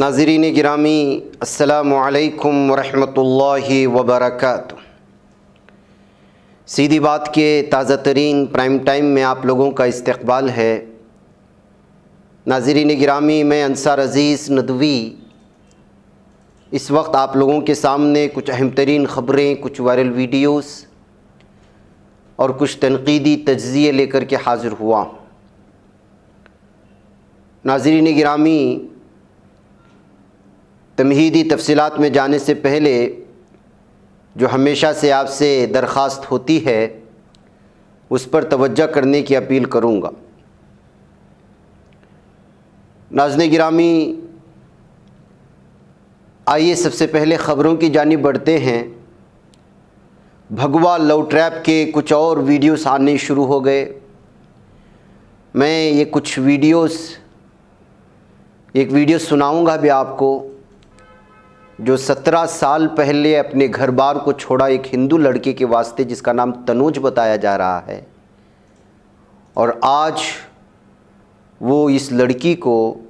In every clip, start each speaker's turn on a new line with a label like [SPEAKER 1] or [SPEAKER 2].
[SPEAKER 1] नाज़रीन गिरामी, अस्सलामु अलैकुम वरहमतुल्लाहि वबरकातुह। सीधी बात के ताज़ा तरीन प्राइम टाइम में आप लोगों का इस्तक़बाल है। नाज़रीन गिरामी, मैं अंसार अज़ीज़ नदवी इस वक्त आप लोगों के सामने कुछ अहम तरीन ख़बरें, कुछ वायरल वीडियोस और कुछ तनक़ीदी तज्ज़िये लेकर के हाज़िर हुआ। नाज़रीन गिरामी, तमहीदी तफसीलात में जाने से पहले जो हमेशा से आपसे दरख्वास्त होती है उस पर तवज्जो करने की अपील करूँगा। नाज़रीन गिरामी, आइए सबसे पहले ख़बरों की जानिब बढ़ते हैं। भगवा लव ट्रैप के कुछ और वीडियोस आने शुरू हो गए। मैं ये कुछ एक वीडियो सुनाऊंगा भी आपको, जो 17 साल पहले अपने घर बार को छोड़ा एक हिंदू लड़के के वास्ते, जिसका नाम तनुज बताया जा रहा है, और आज वो इस लड़की को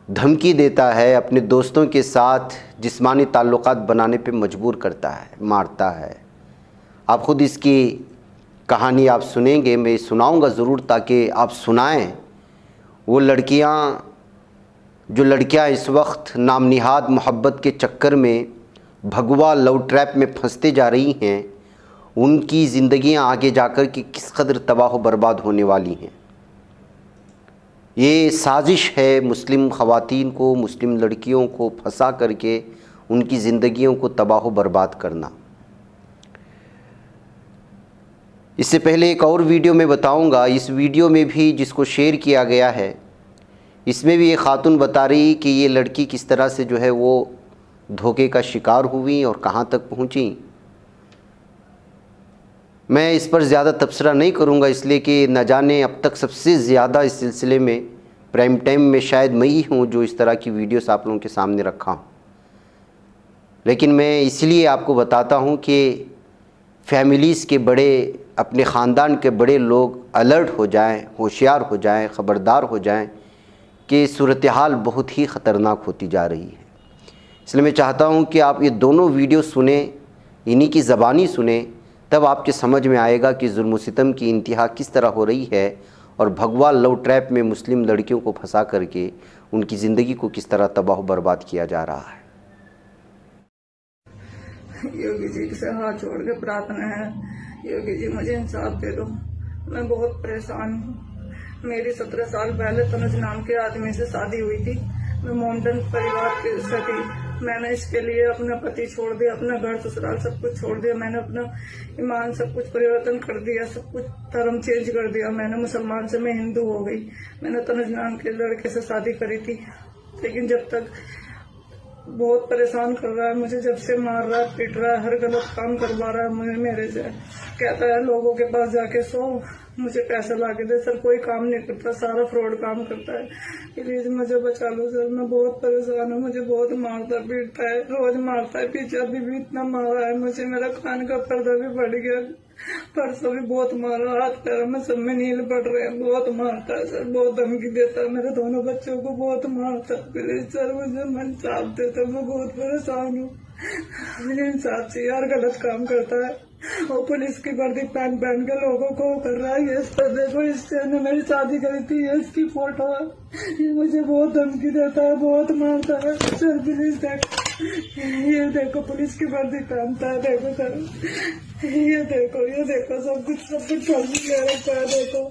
[SPEAKER 1] धमकी देता है, अपने दोस्तों के साथ जिस्मानी ताल्लुकात बनाने पे मजबूर करता है, मारता है। आप ख़ुद इसकी कहानी आप सुनेंगे, मैं सुनाऊंगा ज़रूर ताकि आप सुनाएं। वो लड़कियां इस वक्त नाम निहाद मोहब्बत के चक्कर में भगवा लव ट्रैप में फंसते जा रही हैं, उनकी ज़िंदगियां आगे जाकर के किस कदर तबाह व बर्बाद होने वाली हैं। ये साजिश है मुस्लिम ख़वातीन को, मुस्लिम लड़कियों को फंसा करके उनकी ज़िंदगियों को तबाह व बर्बाद करना। इससे पहले एक और वीडियो में बताऊंगा। इस वीडियो में भी जिसको शेयर किया गया है, इसमें भी ये ख़ातून बता रही कि ये लड़की किस तरह से जो है वो धोखे का शिकार हुई और कहाँ तक पहुँची। मैं इस पर ज़्यादा तबसरा नहीं करूँगा, इसलिए कि न जाने अब तक सबसे ज़्यादा इस सिलसिले में प्राइम टाइम में शायद मैं ही हूँ जो इस तरह की वीडियोस आप लोगों के सामने रखा हूँ। लेकिन मैं इसलिए आपको बताता हूँ कि फैमिलीज़ के बड़े, अपने ख़ानदान के बड़े लोग अलर्ट हो जाएं, होशियार हो जाएं, ख़बरदार हो जाएं कि सूरत हाल बहुत ही ख़तरनाक होती जा रही है। इसलिए मैं चाहता हूँ कि आप ये दोनों वीडियो सुने, इन्हीं की ज़बानी सुने, तब आपके समझ में आएगा कि जुल्म व सितम की इंतहा किस तरह हो रही है और भगवा लव ट्रैप में मुस्लिम लड़कियों को फंसा करके उनकी ज़िंदगी को किस तरह तबाह बर्बाद किया जा रहा है।
[SPEAKER 2] योगी जी से हाथ जोड़ के प्रार्थना है, योगी जी मुझे इंसाफ दे दो। मैं बहुत परेशान हूँ। मेरी 17 साल पहले तनुज नाम के आदमी से शादी हुई थी। मैं मोमडन परिवार से थी। मैंने इसके लिए अपना पति छोड़ दिया, अपना घर ससुराल सब कुछ छोड़ दिया। मैंने अपना ईमान सब कुछ परिवर्तन कर दिया, सब कुछ धर्म चेंज कर दिया। मैंने मुसलमान से मैं हिंदू हो गई। मैंने तनुज नाम के लड़के से शादी करी थी, लेकिन जब तक बहुत परेशान कर रहा है मुझे, जब से मार रहा है, पीट रहा है, हर गलत काम करवा रहा है मुझे। मेरे से कहता है लोगों के पास जाके सो, मुझे पैसा ला के दे। सर कोई काम नहीं करता, सारा फ्रॉड काम करता है। प्लीज मुझे बचा लो सर, मैं बहुत परेशान हूँ। मुझे बहुत मारता पीटता है, रोज मारता है। पीछे अभी भी इतना मारा है मुझे, मेरा कान का पर्दा भी बढ़ गया। परसों भी बहुत मारा, हाथ पैरों में सब में नील पड़ रहे हैं। बहुत मारता है सर, बहुत धमकी देता है। मेरे दोनों बच्चों को बहुत मारता है। प्लीज सर मुझे इंसाफ देता, मैं बहुत परेशान हूँ। मुझे इंसाफ चाहिए। यार गलत काम करता है और पुलिस की वर्दी पहन के लोगों को कर रहा है। ये सर देखो, इससे ने मेरी शादी करी थी, ये इसकी फोटो है। ये मुझे बहुत धमकी देता है, बहुत मारता है। सर प्लीज देखो, ये देखो पुलिस की वर्दी पहनता है। देखो सर, ये देखो सब कुछ फर्जी ले रखा है। देखो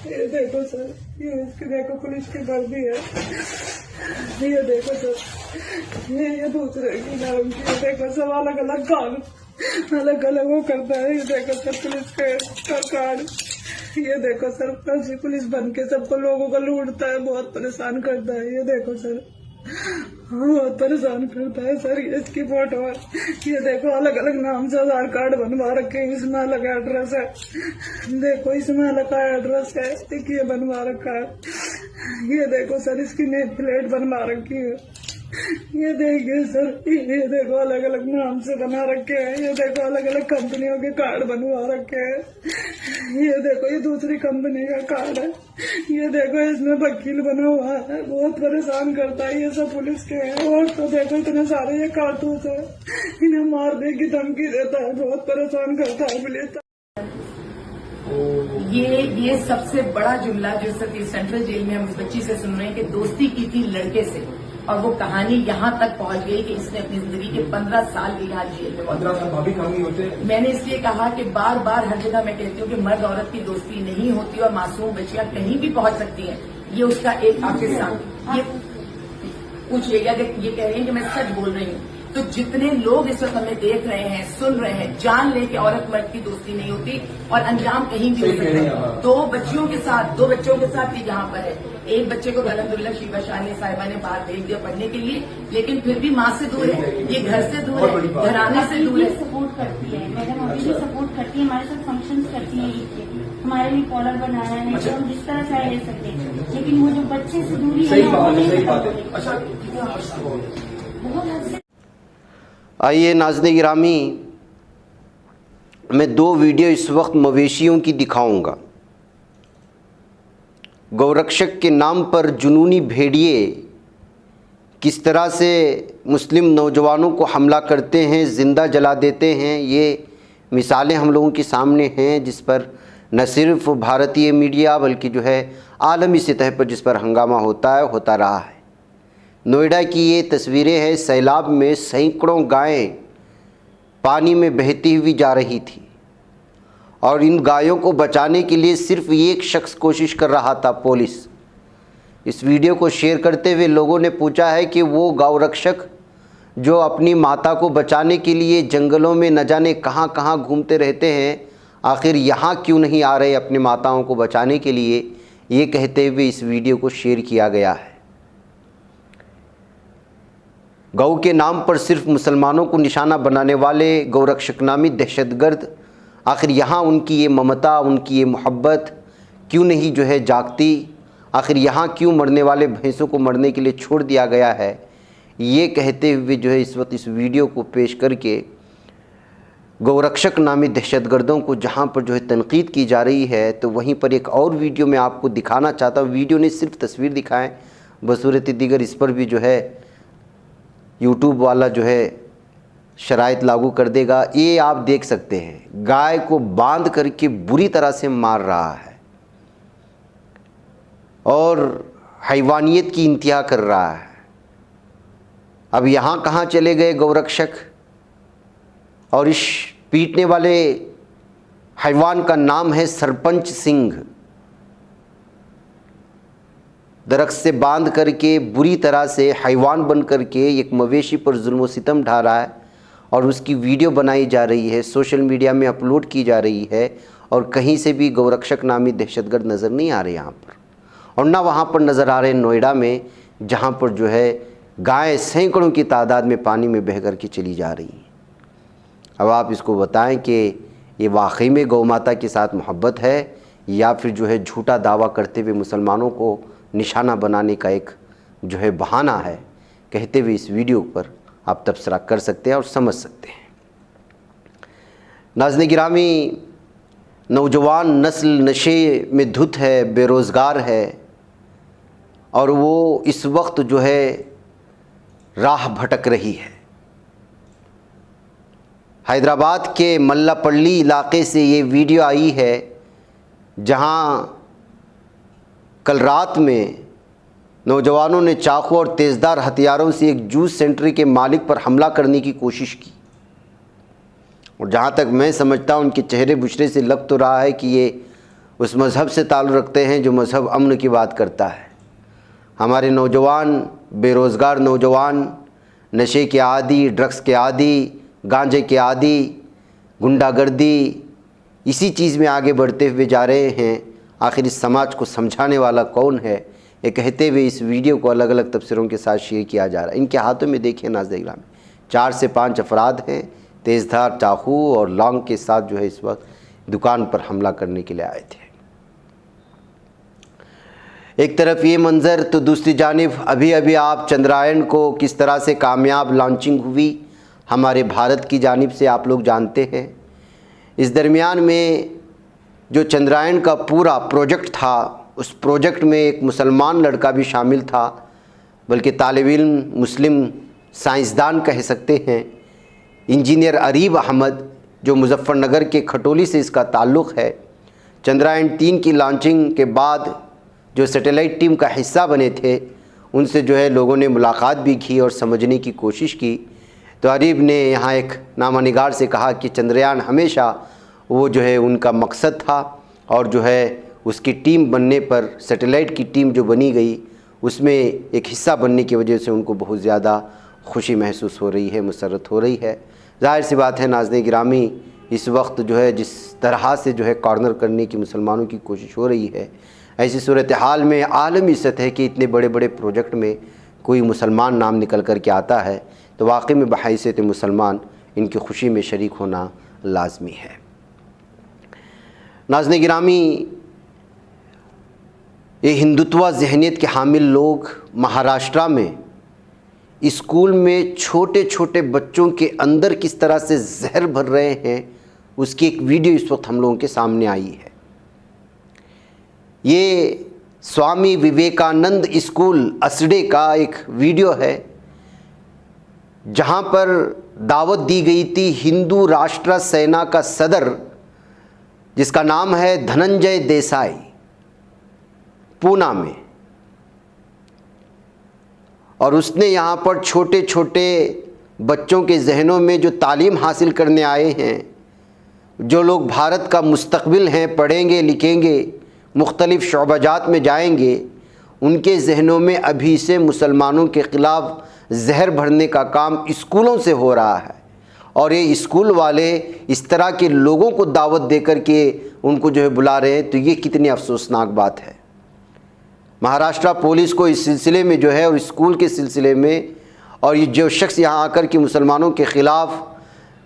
[SPEAKER 2] ये देखो सर, ये इसकी देखो पुलिस की वर्दी है। ये देखो सर, ये दूसरे की नाम की। ये देखो सब अलग अलग काम, अलग अलग वो करता है। ये देखो सर पुलिस का कार्ड। ये देखो सर फर्जी पुलिस बन के सबको, लोगों को लूटता है, बहुत परेशान करता है। ये देखो सर, बहुत परेशान करता है सर। ये इसकी फोटो है। ये देखो अलग अलग नाम से आधार कार्ड बनवा रखे हैं, इसमें अलग एड्रेस है। देखो इसमें अलग एड्रेस है, ये बनवा रखा है। ये देखो सर, इसकी नेम प्लेट बनवा रखी है। ये देखिए सर, ये देखो अलग अलग नाम से बना रखे हैं, ये देखो अलग अलग कंपनियों के कार्ड बनवा रखे हैं, ये देखो ये दूसरी कंपनी का कार्ड है, ये देखो इसमें वकील बना हुआ है। बहुत परेशान करता है ये सब पुलिस के हैं। और तो देखो इतने सारे ये कारतूस है, इन्हें मारने की धमकी देता है, बहुत परेशान करता है पुलिस।
[SPEAKER 3] ये सबसे बड़ा जुमला जो सेंट्रल जेल में हम इस बच्ची से सुन रहे हैं कि दोस्ती की थी लड़के से, और वो कहानी यहाँ तक पहुँच गई कि इसने अपनी जिंदगी के 15 साल बिहार जेल में
[SPEAKER 4] 15 साल भाभी काम नहीं होते।
[SPEAKER 3] मैंने इसलिए कहा कि बार बार हर जगह मैं कहती हूँ कि मर्द औरत की दोस्ती नहीं होती और मासूम बच्चियां कहीं भी पहुँच सकती हैं। ये उसका एक पाकिस्तान ये कुछ ये कह रही है कि मैं सच बोल रही हूँ। तो जितने लोग इस वक्त हमें देख रहे हैं, सुन रहे हैं, जान ले कि औरत मर्द की दोस्ती नहीं होती और अंजाम कहीं भी हो सकता है। दो बच्चों के साथ ये यहाँ पर है। एक बच्चे को अल्हम्दुलिल्लाह शिवा शाह ने साहिबा ने बाहर भेज दिया पढ़ने के लिए, लेकिन फिर भी माँ से दूर है, ये घर से दूर है, घराने से दूर है।
[SPEAKER 5] सपोर्ट करती है मैडम, अभी भी सपोर्ट करती है, हमारे साथ फंक्शंस करती है ईद के, हमारे लिए कॉलर बनाया है तो हम जिस तरह चाहे ले सकते हैं, लेकिन वो जो बच्चे से दूरी है वो नहीं
[SPEAKER 4] अच्छा
[SPEAKER 5] बहुत हद से।
[SPEAKER 1] आइए नाज़रीन गिरामी, मैं दो वीडियो इस वक्त मवेशियों की दिखाऊंगा। गौरक्षक के नाम पर जुनूनी भेड़िए किस तरह से मुस्लिम नौजवानों को हमला करते हैं, ज़िंदा जला देते हैं, ये मिसालें हम लोगों के सामने हैं, जिस पर न सिर्फ भारतीय मीडिया बल्कि जो है आलमी सतह पर जिस पर हंगामा होता रहा है। नोएडा की ये तस्वीरें हैं, सैलाब में सैकड़ों गायें पानी में बहती हुई जा रही थी और इन गायों को बचाने के लिए सिर्फ एक शख्स कोशिश कर रहा था, पुलिस। इस वीडियो को शेयर करते हुए लोगों ने पूछा है कि वो गौरक्षक जो अपनी माता को बचाने के लिए जंगलों में न जाने कहां कहां घूमते रहते हैं, आखिर यहाँ क्यों नहीं आ रहे अपनी माताओं को बचाने के लिए। ये कहते हुए इस वीडियो को शेयर किया गया है। गौ के नाम पर सिर्फ मुसलमानों को निशाना बनाने वाले गौरक्षक नामी दहशतगर्द, आखिर यहाँ उनकी ये ममता, उनकी ये मोहब्बत क्यों नहीं जो है जागती? आखिर यहाँ क्यों मरने वाले भैंसों को मरने के लिए छोड़ दिया गया है? ये कहते हुए जो है इस वक्त इस वीडियो को पेश करके गौरक्षक नामी दहशतगर्दों को जहाँ पर जो है तनकीद की जा रही है, तो वहीं पर एक और वीडियो मैं आपको दिखाना चाहता हूँ। वीडियो ने सिर्फ तस्वीर दिखाएं, बसूरत दीगर इस पर भी जो है यूट्यूब वाला जो है शराइत लागू कर देगा। ये आप देख सकते हैं, गाय को बांध करके बुरी तरह से मार रहा है और हैवानियत की इंतहा कर रहा है। अब यहाँ कहाँ चले गए गौरक्षक? और इस पीटने वाले हैवान का नाम है सरपंच सिंह। दरख्त से बांध करके बुरी तरह से हैवान बन करके एक मवेशी पर जुल्म सितम ढा रहा है और उसकी वीडियो बनाई जा रही है, सोशल मीडिया में अपलोड की जा रही है और कहीं से भी गौरक्षक नामी दहशतगर्द नज़र नहीं आ रहे यहाँ पर, और ना वहाँ पर नज़र आ रहे नोएडा में, जहाँ पर जो है गायें सैकड़ों की तादाद में पानी में बह कर के चली जा रही हैं। अब आप इसको बताएं कि ये वाकई में गौ माता के साथ मोहब्बत है या फिर जो है झूठा दावा करते हुए मुसलमानों को निशाना बनाने का एक जो है बहाना है। कहते हुए इस वीडियो पर आप तबसरा कर सकते हैं और समझ सकते हैं। नाज़रीन गिरामी, नौजवान नस्ल नशे में धुत है, बेरोज़गार है और वो इस वक्त जो है राह भटक रही है। हैदराबाद के मल्लापल्ली इलाके से ये वीडियो आई है, जहाँ कल रात में नौजवानों ने चाकू और तेज़दार हथियारों से एक जूस सेंटर के मालिक पर हमला करने की कोशिश की और जहाँ तक मैं समझता हूँ उनके चेहरे बुशरे से लग तो रहा है कि ये उस मज़हब से ताल्लुक़ रखते हैं जो मज़हब अमन की बात करता है। हमारे नौजवान, बेरोज़गार नौजवान, नशे के आदी, ड्रग्स के आदी, गांजे के आदी, गुंडागर्दी, इसी चीज़ में आगे बढ़ते हुए जा रहे हैं। आखिर इस समाज को समझाने वाला कौन है? ये कहते हुए इस वीडियो को अलग अलग तबसरों के साथ शेयर किया जा रहा है। इनके हाथों में देखिए नाज़रीन में 4 से 5 अफराद हैं, तेज़धार चाकू और लॉन्ग के साथ जो है इस वक्त दुकान पर हमला करने के लिए आए थे। एक तरफ ये मंज़र तो दूसरी जानिब अभी अभी आप चंद्रायन को किस तरह से कामयाब लॉन्चिंग हुई हमारे भारत की जानिब से आप लोग जानते हैं। इस दरमियान में जो चंद्रायन का पूरा प्रोजेक्ट था, उस प्रोजेक्ट में एक मुसलमान लड़का भी शामिल था, बल्कि तालिब इल्म मुस्लिम साइंसदान कह सकते हैं, इंजीनियर अरीब अहमद, जो मुजफ्फरनगर के खटोली से इसका ताल्लुक़ है। चंद्रायन 3 की लॉन्चिंग के बाद जो सैटेलाइट टीम का हिस्सा बने थे, उनसे जो है लोगों ने मुलाकात भी की और समझने की कोशिश की। तो अरीब ने यहाँ एक नामानिगार से कहा कि चंद्रयान हमेशा वो जो है उनका मकसद था, और जो है उसकी टीम बनने पर, सैटेलाइट की टीम जो बनी गई, उसमें एक हिस्सा बनने की वजह से उनको बहुत ज़्यादा खुशी महसूस हो रही है, मुसर्रत हो रही है। ज़ाहिर सी बात है नाज़रीन गिरामी, इस वक्त जो है जिस तरह से जो है कॉर्नर करने की मुसलमानों की कोशिश हो रही है, ऐसी सूरत हाल में आलमी सतह के इतने बड़े बड़े प्रोजेक्ट में कोई मुसलमान नाम निकल कर के आता है तो वाकई में बहैसियत मुसलमान इनकी खुशी में शरीक होना लाजमी है। नाज़रीन गिरामी, ये हिंदुत्व जहनीत के हामिल लोग महाराष्ट्र में स्कूल में छोटे छोटे बच्चों के अंदर किस तरह से जहर भर रहे हैं, उसकी एक वीडियो इस वक्त हम लोगों के सामने आई है। ये स्वामी विवेकानंद स्कूल असडे का एक वीडियो है, जहां पर दावत दी गई थी हिंदू राष्ट्र सेना का सदर, जिसका नाम है धनंजय देसाई, पूना में। और उसने यहाँ पर छोटे छोटे बच्चों के जहनों में जो तालीम हासिल करने आए हैं, जो लोग भारत का मुस्तकबिल हैं, पढ़ेंगे लिखेंगे, मुख्तलिफ़ शोबाजात में जाएंगे, उनके जहनों में अभी से मुसलमानों के ख़िलाफ़ जहर भरने का काम स्कूलों से हो रहा है। और ये स्कूल वाले इस तरह के लोगों को दावत दे कर के उनको जो है बुला रहे हैं, तो ये कितनी अफसोसनाक बात है। महाराष्ट्र पुलिस को इस सिलसिले में जो है, और स्कूल के सिलसिले में, और ये जो शख्स यहाँ आकर के मुसलमानों के ख़िलाफ़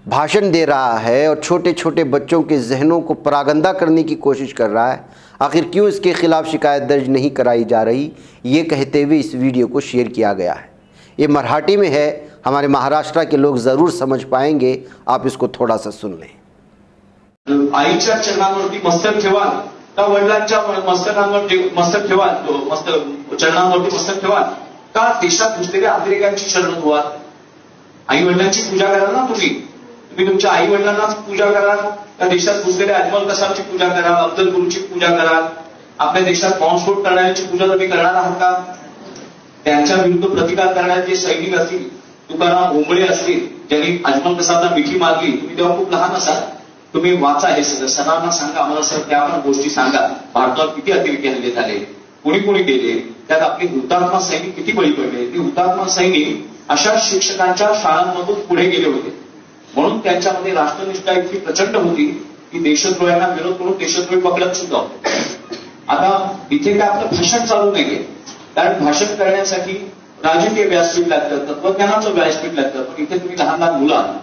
[SPEAKER 1] भाषण दे रहा है और छोटे छोटे बच्चों के जहनों को परागंदा करने की कोशिश कर रहा है, आखिर क्यों इसके ख़िलाफ़ शिकायत दर्ज नहीं कराई जा रही, ये कहते हुए इस वीडियो को शेयर किया गया है। ये मराठी में है, हमारे महाराष्ट्र के लोग ज़रूर समझ पाएंगे, आप इसको थोड़ा सा सुन लें।
[SPEAKER 4] आईच्या चरणांवरती मस्तक ठेवाल का वडिलांच्या मस्तक ठेवाल, चरणांवरती मस्तक ठेवाल का देशात घुसलेल्या अतिरेकांची शरण धुवाल? आई वडिलांची पूजा कराल ना तुम्ही तुमच्या आई वडिलांनाच पूजा कराल का देशात घुसलेल्या अजमल कसाबची पूजा कराल, अफजल गुरुची पूजा कराल? आपल्या देशात बॉम्बस्फोट करणाऱ्यांची पूजा तुम्ही करणार आहात का? त्यांच्या विरुद्ध प्रतिकार करणारे जे सैनिक असतील, तुकाराम भोंबळे असतील, ज्यांनी अजमल कसाबला मिठी मारली, तुम्ही तेव्हा खूप लहान असाल, तुम्ही वाचा हे सगळं, सरांना सांगा, आम्हाला सर त्या पण गोष्टी सांगा, भारतावर किती अतिरेकी हल्ले झाले, कोणी कोणी केले, त्यात आपले हुतात्मा सैनिक किती बळी पडले. ते हुतात्मा सैनिक अशा शिक्षकांच्या शाळांमधून पुढे गेले होते, म्हणून त्यांच्यामध्ये राष्ट्रनिष्ठा इतकी प्रचंड होती की देशद्रोह्यांना विरोध करून देशद्रोही पकडत सुद्धा होते. आता इथे काय आपलं भाषण चालू नाहीये, कारण भाषण करण्यासाठी राजकीय व्यासपीठ लागतं, तत्वज्ञानाचं व्यासपीठ लागतं, पण इथे तुम्ही लहान लहान मुलं,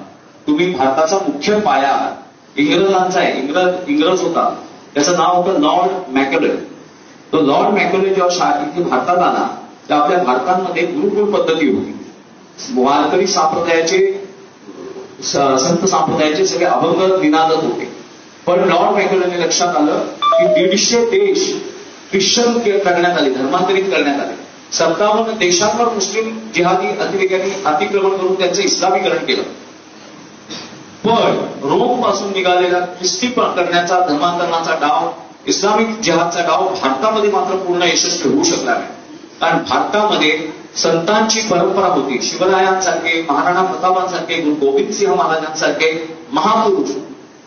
[SPEAKER 4] तुम्ही भारताचा मुख्य पाया इंग्रजांचा आहे, इंग्रज होता, त्याचं नाव होतं लॉर्ड मॅकॉले. तो लॉर्ड मॅकॉले जेव्हा इथे भारतात आला, तर आपल्या भारतामध्ये गुरुकुल पद्धती होती. वारकरी संप्रदायाचे, संत संप्रदायाचे सगळे अभंग निनादत होते. पण लॉर्ड मॅकॉलेने लक्षात आलं की 150 देश ख्रिश्चन करण्यात आले, धर्मांतरित करण्यात आले. 57 देशांवर मुस्लिम जिहादी अतिरेक्यांनी अतिक्रमण करून त्यांचं इस्लामीकरण केलं. पण रोम पासून निघालेला ख्रिस्ती करण्याचा, धर्मांतरणाचा डाव, इस्लामिक जिहादचा डाव भारतामध्ये मात्र पूर्ण यशस्वी होऊ शकला नाही. कारण भारतामध्ये संतांची परंपरा होती. शिवरायांसारखे, महाराणा प्रतापांसारखे, गुरु गोविंद सिंह महाराजांसारखे महापुरुष.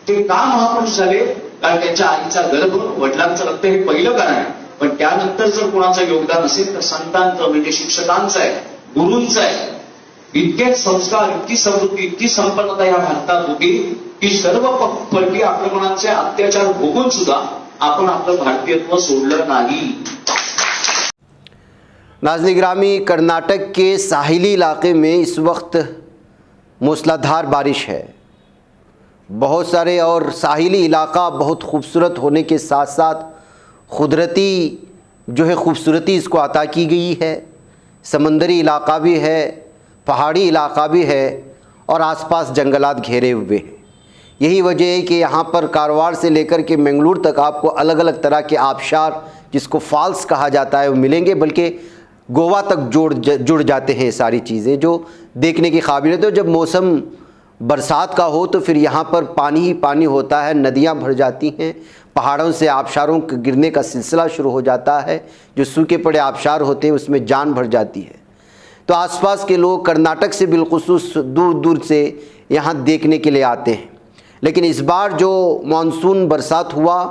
[SPEAKER 4] ते का महापुरुष झाले? कारण त्यांच्या आईचा गर्भ, वडिलांचं रक्त हे पहिलं कारण आहे. पण त्यानंतर जर कोणाचं योगदान असेल तर संतांचं, म्हणजे शिक्षकांचं आहे, गुरूंचं आहे. इतके संस्कार, इतकी समृद्धी, इतकी संपन्नता या भारतात होती की सर्व परकीय आक्रमणाचे अत्याचार भोगून सुद्धा आपण आपलं भारतीयत्व सोडलं नाही.
[SPEAKER 1] नाज़रीन गिरामी, कर्नाटक के साहिली इलाके में इस वक्त मूसलाधार बारिश है. बहुत सारे और साहिली इलाका बहुत खूबसूरत होने के साथ साथ कुदरती जो है खूबसूरती इसको अता की गई है। समंदरी इलाका भी है, पहाड़ी इलाका भी है और आसपास जंगलात घेरे हुए हैं। यही वजह है कि यहाँ पर कारवार से लेकर के मंगलूर तक आपको अलग अलग तरह के आबशार, जिसको फॉल्स कहा जाता है, वो मिलेंगे। बल्कि गोवा तक जुड़ जाते हैं सारी चीज़ें, जो देखने की काबिल है। तो जब मौसम बरसात का हो तो फिर यहाँ पर पानी ही पानी होता है, नदियाँ भर जाती हैं, पहाड़ों से आबशारों के गिरने का सिलसिला शुरू हो जाता है। जो सूखे पड़े आबशार होते हैं उसमें जान भर जाती है। तो आसपास के लोग कर्नाटक से बिलखुसूस दूर दूर से यहाँ देखने के लिए आते हैं। लेकिन इस बार जो मानसून बरसात हुआ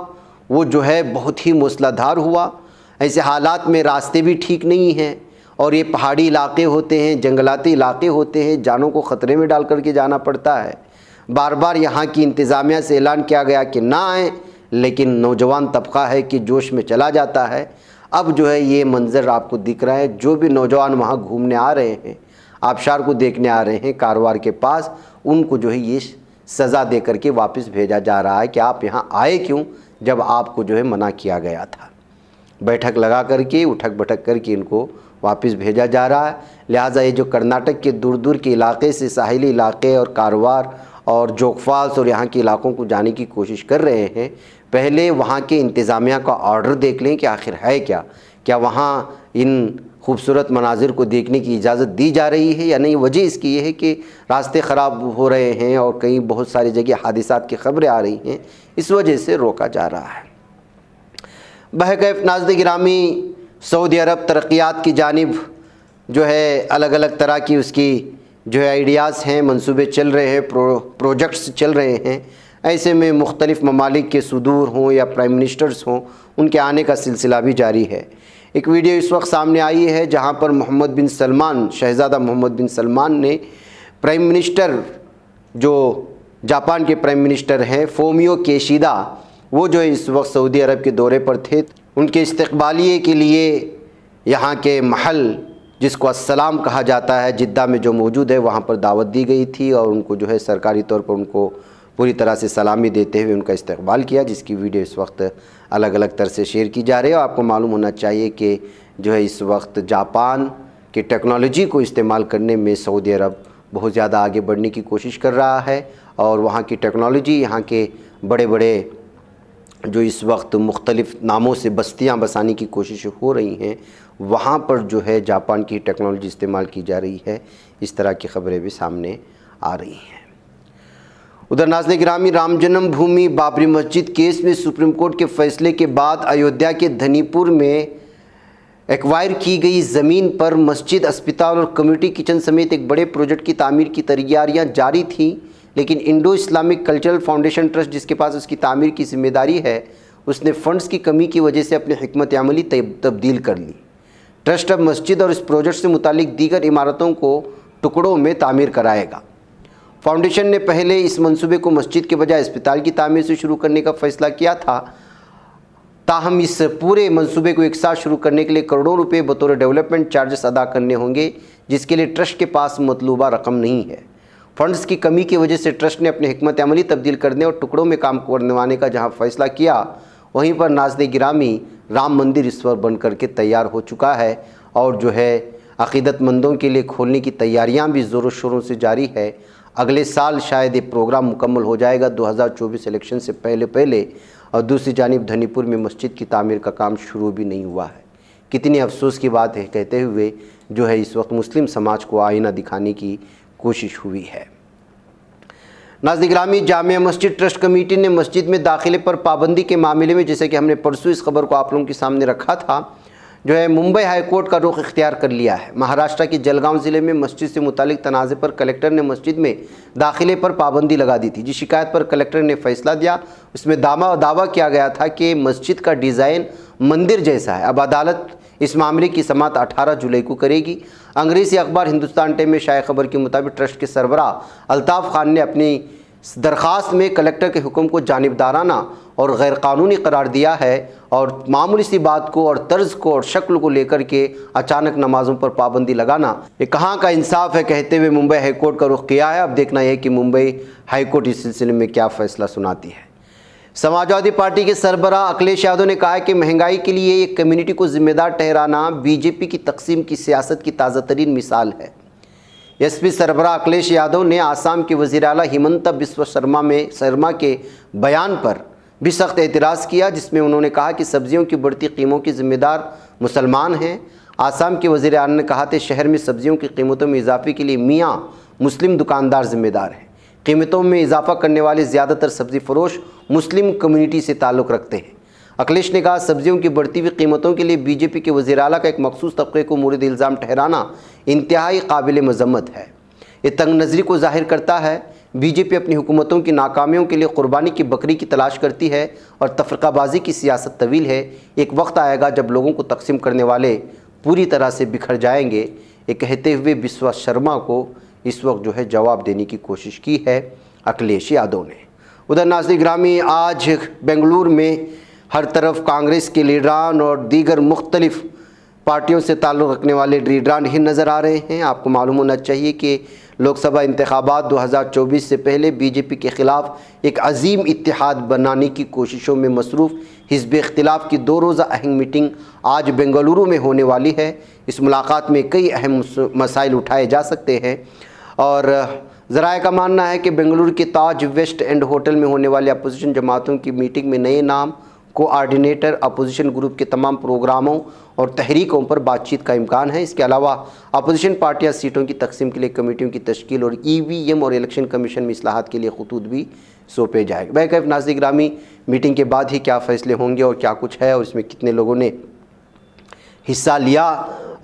[SPEAKER 1] वो जो है बहुत ही मूसलाधार हुआ। ऐसे हालात में रास्ते भी ठीक नहीं हैं और ये पहाड़ी इलाके होते हैं, जंगलाती इलाके होते हैं, जानों को ख़तरे में डाल करके जाना पड़ता है। बार बार यहाँ की इंतज़ामिया से ऐलान किया गया कि ना आए, लेकिन नौजवान तबका है कि जोश में चला जाता है। अब जो है ये मंज़र आपको दिख रहा है। जो भी नौजवान वहाँ घूमने आ रहे हैं, आबशार को देखने आ रहे हैं कारवार के पास, उनको जो है ये सज़ा दे करके वापस भेजा जा रहा है कि आप यहाँ आए क्यों, जब आपको जो है मना किया गया था। बैठक लगा करके, उठक बैठक करके इनको वापस भेजा जा रहा है। लिहाजा ये जो कर्नाटक के दूर दूर के इलाके से साहिली इलाके और कारवार और जोग फॉल्स और यहाँ के इलाकों को जाने की कोशिश कर रहे हैं, पहले वहाँ के इंतज़ामिया का ऑर्डर देख लें कि आखिर है क्या वहाँ इन खूबसूरत मनाजिर को देखने की इजाज़त दी जा रही है या नहीं। वजह इसकी ये है कि रास्ते ख़राब हो रहे हैं और कहीं बहुत सारी जगह हादिसात की ख़बरें आ रही हैं, इस वजह से रोका जा रहा है। बहरकैफ नाज़िर गिरामी, सऊदी अरब तरक्यात की जानिब जो है अलग अलग तरह की उसकी जो है आइडियाज़ हैं, मंसूबे चल रहे हैं, प्रोजेक्ट्स चल रहे हैं। ऐसे में मुख्तलिफ़ ममालिक के सदूर हों या प्राइम मिनिस्टर्स हों, उनके आने का सिलसिला भी जारी है। एक वीडियो इस वक्त सामने आई है जहां पर मोहम्मद बिन सलमान, शहज़ादा मोहम्मद बिन सलमान ने प्राइम मिनिस्टर, जो जापान के प्राइम मिनिस्टर हैं फोमियो केशिदा, वो जो इस वक्त सऊदी अरब के दौरे पर थे, उनके इस्तकबालिये के लिए यहाँ के महल, जिसको अस्सलाम कहा जाता है, जिद्दा में जो मौजूद है, वहाँ पर दावत दी गई थी और उनको जो है सरकारी तौर पर उनको पूरी तरह से सलामी देते हुए उनका इस्तकबाल किया, जिसकी वीडियो इस वक्त अलग अलग तरह से शेयर की जा रही है। और आपको मालूम होना चाहिए कि जो है इस वक्त जापान की टेक्नोलॉजी को इस्तेमाल करने में सऊदी अरब बहुत ज़्यादा आगे बढ़ने की कोशिश कर रहा है और वहाँ की टेक्नोलॉजी, यहाँ के बड़े बड़े जो इस वक्त मुख्तलिफ़ नामों से बस्तियाँ बसाने की कोशिश हो रही हैं, वहाँ पर जो है जापान की टेक्नोलॉजी इस्तेमाल की जा रही है। इस तरह की ख़बरें भी सामने आ रही हैं। उधर नाज़रीन गिरामी, राम जन्मभूमि बाबरी मस्जिद केस में सुप्रीम कोर्ट के फैसले के बाद अयोध्या के धनीपुर में एक्वायर की गई ज़मीन पर मस्जिद, अस्पताल और कम्युनिटी किचन समेत एक बड़े प्रोजेक्ट की तामीर की तैयारियाँ जारी थीं। लेकिन Indo Islamic cultural foundation trust, जिसके पास उसकी तामीर की जिम्मेदारी है, उसने फ़ंड्स की कमी की वजह से अपनी हिकमत अमली तब्दील कर ली। ट्रस्ट अब मस्जिद और इस प्रोजेक्ट से मुतालिक दीगर इमारतों को टुकड़ों में तामीर कराएगा। फाउंडेशन ने पहले इस मंसूबे को मस्जिद के बजाय अस्पताल की तामीर से शुरू करने का फैसला किया था। ताहम इस पूरे मंसूबे को एक साथ शुरू करने के लिए करोड़ों रुपए बतौर डेवलपमेंट चार्जेस अदा करने होंगे, जिसके लिए ट्रस्ट के पास मतलूबा रकम नहीं है। फंड्स की कमी की वजह से ट्रस्ट ने अपनी हिकमत अमली तब्दील करने और टुकड़ों में काम करवाने का जहां फैसला किया, वहीं पर नाज़रीन गिरामी राम मंदिर इस पर बन करके तैयार हो चुका है और जो है अक़ीदतमंदों के लिए खोलने की तैयारियां भी ज़ोरों शोरों से जारी है। अगले साल शायद ये प्रोग्राम मुकम्मल हो जाएगा 2024 इलेक्शन से पहले। और दूसरी जानिब धनीपुर में मस्जिद की तामीर का काम शुरू भी नहीं हुआ है। कितनी अफसोस की बात है, कहते हुए जो है इस वक्त मुस्लिम समाज को आईना दिखाने की कोशिश हुई है। नाज़रीन गिरामी, जामिया मस्जिद ट्रस्ट कमेटी ने मस्जिद में दाखिले पर पाबंदी के मामले में, जैसे कि हमने परसों इस खबर को आप लोगों के सामने रखा था, जो है मुंबई हाई कोर्ट का रुख इख्तियार कर लिया है। महाराष्ट्र के जलगांव ज़िले में मस्जिद से मुतालिक तनाज़े पर कलेक्टर ने मस्जिद में दाखिले पर पाबंदी लगा दी थी। जिस शिकायत पर कलेक्टर ने फैसला दिया, उसमें दावा किया गया था कि मस्जिद का डिज़ाइन मंदिर जैसा है। अब अदालत इस मामले की समाअत 18 जुलाई को करेगी। अंग्रेज़ी अखबार हिंदुस्तान टाइम में शाया खबर के मुताबिक ट्रस्ट के सरबराह अल्ताफ़ खान ने अपनी दरख्वास्त में कलेक्टर के हुक्म को जानिबदाराना और गैर कानूनी करार दिया है और मामूली सी बात को और तर्ज को और शक्ल को लेकर के अचानक नमाजों पर पाबंदी लगाना ये कहाँ का इंसाफ है, कहते हुए मुंबई हाईकोर्ट का रुख किया है। अब देखना यह कि मुंबई हाईकोर्ट इस सिलसिले में क्या फ़ैसला सुनाती है। समाजवादी पार्टी के सरबराह अखिलेश यादव ने कहा है कि महंगाई के लिए एक कम्युनिटी को जिम्मेदार ठहराना बीजेपी की तकसीम की सियासत की ताज़ा तरीन मिसाल है। एसपी सरबराह अखिलेश यादव ने आसाम के वज़ीर आला हिमंता बिस्वा शर्मा के बयान पर भी सख्त एतराज़ किया, जिसमें उन्होंने कहा कि सब्जियों की बढ़ती कीमतों की जिम्मेदार मुसलमान हैं। आसाम के वज़ीर आला ने कहा कि शहर में सब्जियों की कीमतों में इजाफे के लिए मियाँ मुस्लिम दुकानदार जिम्मेदार हैं। कीमतों में इजाफा करने वाले ज़्यादातर सब्ज़ी फरोश मुस्लिम कम्युनिटी से ताल्लुक़ रखते हैं। अखिलेश ने कहा सब्जियों की बढ़ती हुई कीमतों के लिए बीजेपी के वज़ीर आला का एक मखसूस तबके को मोरिद इल्ज़ाम ठहराना इंतहाई काबिल मज़म्मत है। ये तंग नज़री को ज़ाहिर करता है। बीजेपी अपनी हुकूमतों की नाकामियों के लिए कुर्बानी की बकरी की तलाश करती है और तफरकाबाजी की सियासत तवील है। एक वक्त आएगा जब लोगों को तकसीम करने वाले पूरी तरह से बिखर जाएंगे। ये कहते हुए बिस्वा शर्मा को इस वक्त जो है जवाब देने की कोशिश की है अखिलेश यादव ने। उधर नाज़रीन ग्रामी, आज बेंगलुरु में हर तरफ कांग्रेस के लीडरान और दीगर मुख्तलिफ पार्टियों से ताल्लुक़ रखने वाले लीडरान ही नज़र आ रहे हैं। आपको मालूम होना चाहिए कि लोकसभा इंतखाबात 2024 से पहले बीजेपी के ख़िलाफ़ एक अजीम इत्तेहाद बनाने की कोशिशों में मसरूफ़ हिज़्ब इख्तिलाफ़ की 2 रोज़ा अहम मीटिंग आज बेंगलुरु में होने वाली है। इस मुलाकात में कई अहम मसाइल उठाए जा सकते हैं और ज़राए का मानना है कि बेंगलुरु के ताज वेस्ट एंड होटल में होने वाले अपोजिशन जमातों की मीटिंग में नए नाम, कोआर्डिनेटर, अपोजिशन ग्रुप के तमाम प्रोग्रामों और तहरीकों पर बातचीत का इम्कान है। इसके अलावा अपोजिशन पार्टियां सीटों की तकसीम के लिए कमेटियों की तश्कील और EVM और इलेक्शन कमीशन में इस्लाहात के लिए खुतूत भी सौंपे जाएंगे। बैकअप नाज़रीन ग्रामी, मीटिंग के बाद ही क्या फ़ैसले होंगे और क्या कुछ है और इसमें कितने लोगों ने हिस्सा लिया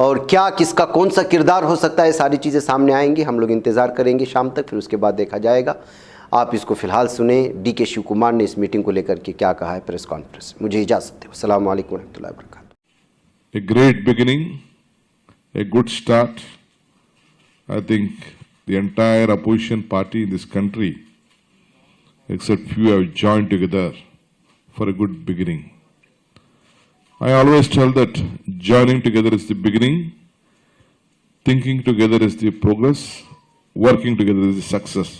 [SPEAKER 1] और क्या किसका कौन सा किरदार हो सकता है, सारी चीज़ें सामने आएंगी। हम लोग इंतज़ार करेंगे शाम तक, फिर उसके बाद देखा जाएगा। आप इसको फ़िलहाल सुने DK शिव कुमार ने इस मीटिंग को लेकर के क्या कहा है प्रेस कॉन्फ्रेंस। मुझे इजाज़त दो। अस्सलाम वालेकुम रहमतुल्लाहि व बरकातहू।
[SPEAKER 6] A great beginning, a good start. I think the entire opposition party in this country, except few, have joined together for a good beginning. I always tell that joining together is the beginning, thinking together is the progress, working together is the success.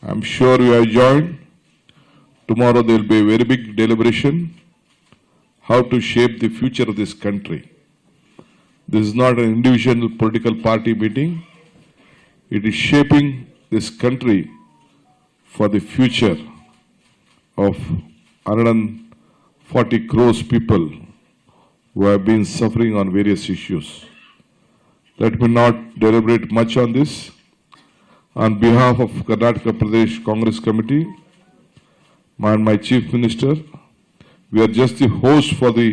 [SPEAKER 6] I'm sure you have joined. Tomorrow there will be a very big deliberation how to shape the future of this country. This is not an individual political party meeting. It is shaping this country for the future of 140 crores people who have been suffering on various issues. Let me not deliberate much on this. On behalf of Karnataka Pradesh Congress Committee and my Chief Minister, we are just the host for the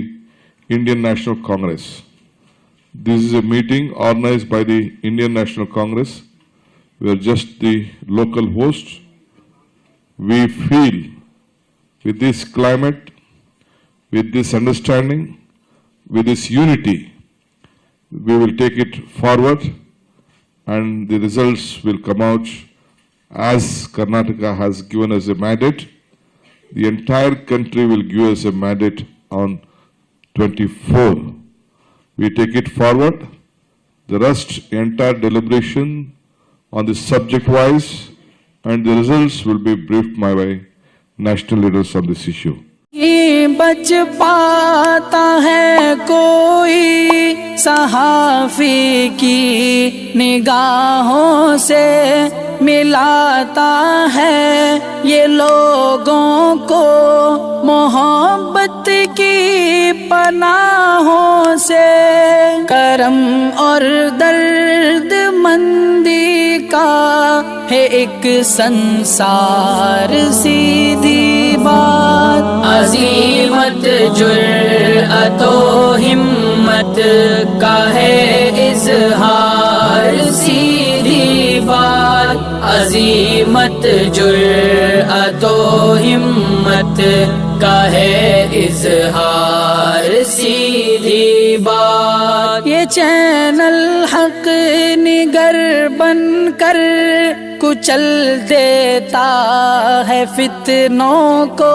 [SPEAKER 6] Indian National Congress. This is a meeting organized by the Indian National Congress. We are just the local host. We feel with this climate, with this understanding, with this unity, we will take it forward and the results will come out as Karnataka has given us a mandate. The entire country will give us a mandate on 24. We take it forward. The rest, entire deliberation on the subject wise, and the results will be briefed by national leaders on this issue.
[SPEAKER 7] बच पाता है कोई सहाफी की निगाहों से मिलाता है ये लोगों को मोहब्बत की पनाहों से। करम और दर्द मंदी का है एक संसार सीधी बात। अज़ीमत जुर्अतो हिम्मत का है इज़हार सीधी बात। अज़ीमत जुर्अतो हिम्मत का है इज़हार सीधी बात। ये चैनल हक निगर बनकर कुचल देता है फितनों को।